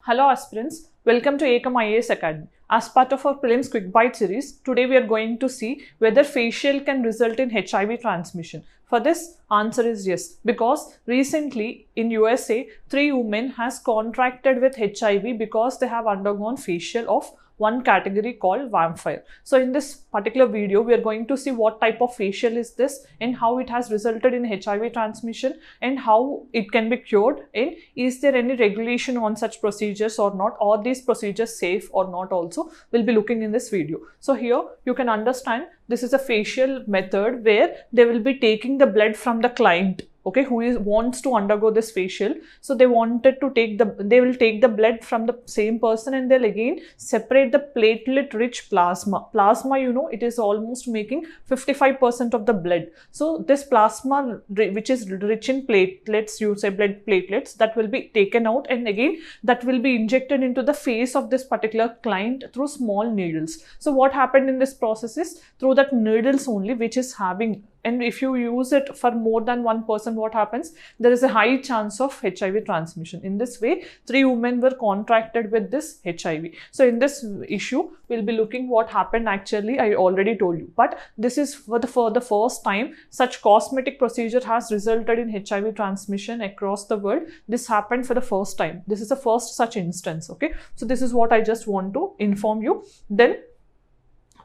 Hello aspirants, welcome to Ekam IAS Academy. As part of our Prelims Quick Bite series, today we are going to see whether facial can result in HIV transmission. For this, answer is yes, because recently in USA, 3 women has contracted with HIV because they have undergone facial of one category called vampire. So in this particular video, we are going to see what type of facial is this and how it has resulted in HIV transmission and how it can be cured, and is there any regulation on such procedures or not, or these procedures safe or not also, we'll be looking in this video. So here you can understand this is a facial method where they will be taking the blood from the client, okay, who wants to undergo this facial. So they will take the blood from the same person and they'll again separate the platelet rich plasma. Plasma, you know, it is almost making 55% of the blood. So this plasma, which is rich in platelets, you say blood platelets, that will be taken out and again that will be injected into the face of this particular client through small needles. So what happened in this process is through that needles only, which is having, and if you use it for more than one person, what happens? There is a high chance of HIV transmission. In this way, 3 women were contracted with this HIV. So in this issue, we'll be looking what happened actually. I already told you, but this is for the first time such cosmetic procedure has resulted in HIV transmission across the world. This happened for the first time. This is the first such instance. Okay, so this is what I just want to inform you. Then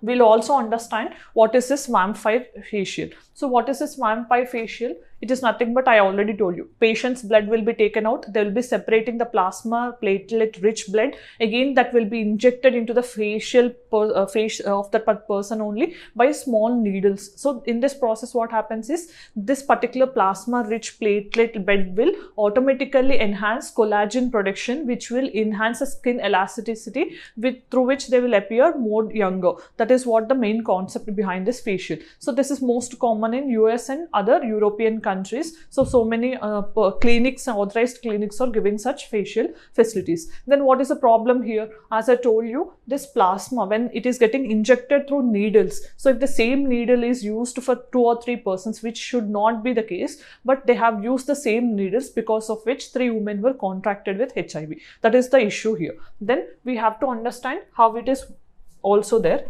we'll also understand what is this vampire facial. So what is this vampire facial? It is nothing but I already told you. Patient's blood will be taken out. They will be separating the plasma, platelet rich blood. Again, that will be injected into the face of that person only by small needles. So in this process, what happens is this particular plasma rich platelet blood will automatically enhance collagen production, which will enhance the skin elasticity through which they will appear more younger. That is what the main concept behind this facial. So this is most common in US and other European countries. So many clinics, authorized clinics are giving such facial facilities. Then what is the problem here? As I told you, this plasma, when it is getting injected through needles, so if the same needle is used for 2 or 3 persons, which should not be the case, but they have used the same needles, because of which 3 women were contracted with HIV. That is the issue here. Then we have to understand how it is also there.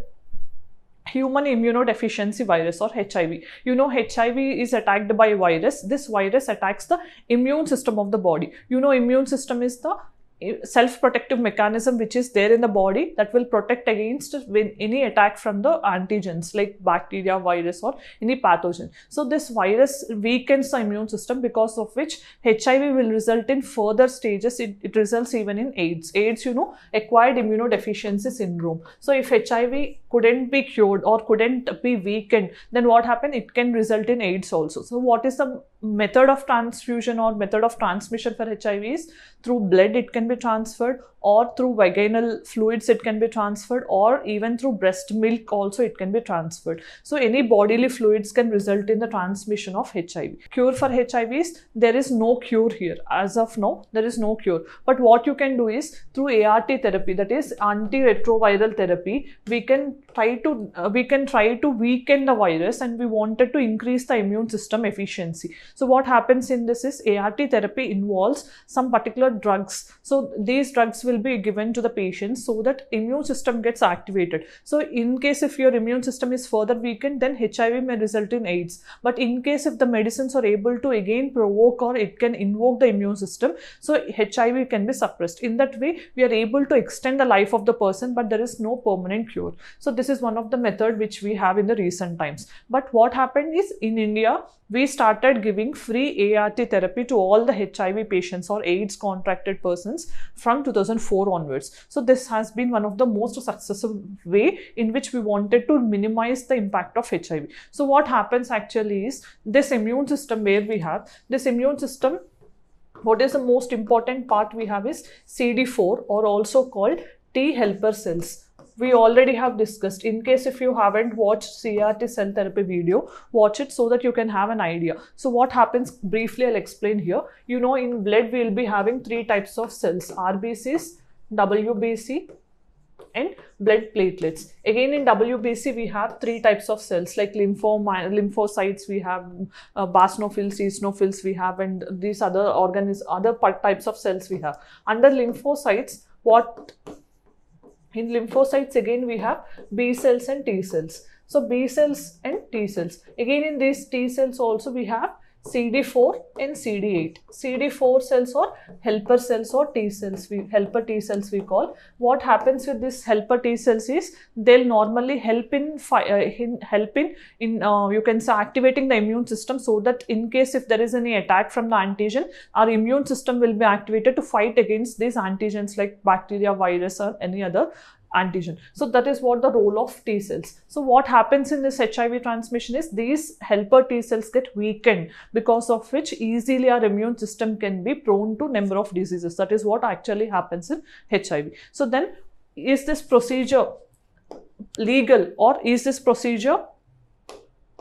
Human immunodeficiency virus or HIV. You know, HIV is attacked by a virus. This virus attacks the immune system of the body. You know, immune system is the self-protective mechanism which is there in the body that will protect against any attack from the antigens like bacteria, virus or any pathogen. So this virus weakens the immune system, because of which HIV will result in further stages. It results even in AIDS. AIDS, you know, acquired immunodeficiency syndrome. So if HIV couldn't be cured or couldn't be weakened, then what happened? It can result in AIDS also. So what is the method of transfusion or method of transmission for HIV is through blood it can be transferred, or through vaginal fluids it can be transferred, or even through breast milk also it can be transferred. So any bodily fluids can result in the transmission of HIV. Cure for HIV is, there is no cure here. As of now, there is no cure. But what you can do is through ART therapy, that is antiretroviral therapy, we can try to weaken the virus, and we wanted to increase the immune system efficiency. So what happens in this is ART therapy involves some particular drugs. So these drugs will be given to the patient so that immune system gets activated. So in case if your immune system is further weakened, then HIV may result in AIDS. But in case if the medicines are able to again provoke or it can invoke the immune system, so HIV can be suppressed. In that way, we are able to extend the life of the person, but there is no permanent cure. So this is one of the method which we have in the recent times. But what happened is in India, we started giving free ART therapy to all the HIV patients or AIDS contracted persons from 2004 onwards. So this has been one of the most successful way in which we wanted to minimize the impact of HIV. So what happens actually is this immune system where we have this immune system, what is the most important part we have is CD4, or also called T helper cells. We already have discussed. In case if you haven't watched CRT cell therapy video, watch it so that you can have an idea. So what happens, briefly I'll explain here. You know, in blood we will be having 3 types of cells: RBCs, WBC and blood platelets. Again, in WBC, we have three types of cells like lymphocytes, we have basophils, eosinophils we have, and these other types of cells we have. Under lymphocytes, in lymphocytes again we have B cells and T cells. So B cells and T cells. Again, in these T cells also we have CD4 and CD8. CD4 cells or helper cells or T cells, helper T cells we call. What happens with this helper T cells is they'll normally help in you can say activating the immune system, so that in case if there is any attack from the antigen, our immune system will be activated to fight against these antigens like bacteria, virus or any other antigen. So that is what the role of T cells. So what happens in this HIV transmission is these helper T cells get weakened, because of which easily our immune system can be prone to number of diseases. That is what actually happens in HIV. So then, is this procedure legal or is this procedure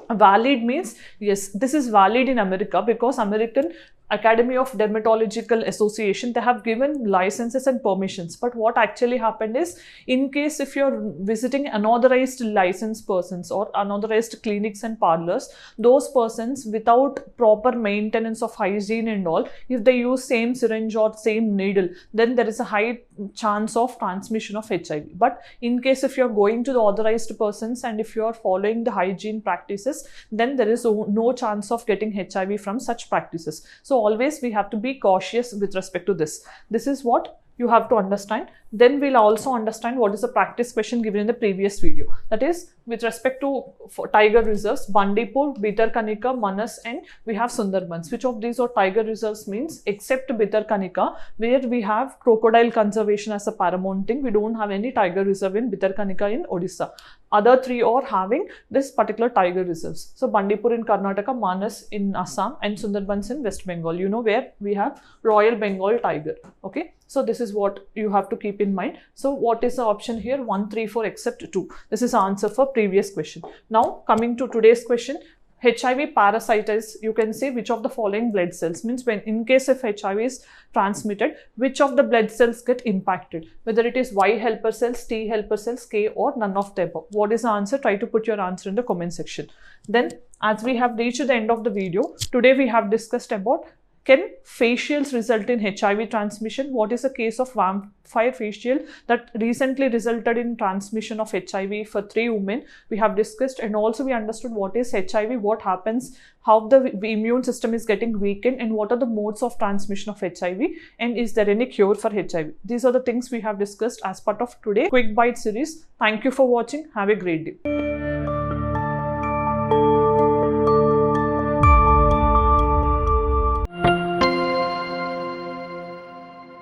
valid? Means yes, this is valid in America, because American Academy of Dermatological Association, they have given licenses and permissions. But what actually happened is, in case if you're visiting unauthorized licensed persons or unauthorized clinics and parlors, those persons without proper maintenance of hygiene and all, if they use same syringe or same needle, then there is a high chance of transmission of HIV. But in case if you're going to the authorized persons and if you are following the hygiene practices, then there is no chance of getting HIV from such practices. So always we have to be cautious with respect to this. This is what you have to understand. Then we'll also understand what is the practice question given in the previous video. That is, with respect to tiger reserves, Bandipur, Bhitarkanika, Manas, and we have Sundarbans. Which of these are tiger reserves? Means except Bhitarkanika, where we have crocodile conservation as a paramount thing, we don't have any tiger reserve in Bhitarkanika in Odisha. Other three are having this particular tiger reserves. So Bandipur in Karnataka, Manas in Assam, and Sundarbans in West Bengal. You know where we have Royal Bengal tiger. Okay. So this is what you have to keep in mind. So what is the option here? 1, 3, 4 except 2. This is the answer for previous question. Now coming to today's question. HIV parasite is, you can say, which of the following blood cells? Means when in case if HIV is transmitted, which of the blood cells get impacted? Whether it is Y helper cells, T helper cells, K, or none of the above. What is the answer? Try to put your answer in the comment section. Then, as we have reached the end of the video, today we have discussed about, can facials result in HIV transmission? What is the case of vampire facial that recently resulted in transmission of HIV for 3 women? We have discussed, and also we understood what is HIV, what happens, how the immune system is getting weakened, and what are the modes of transmission of HIV, and is there any cure for HIV? These are the things we have discussed as part of today's Quick Bite series. Thank you for watching. Have a great day.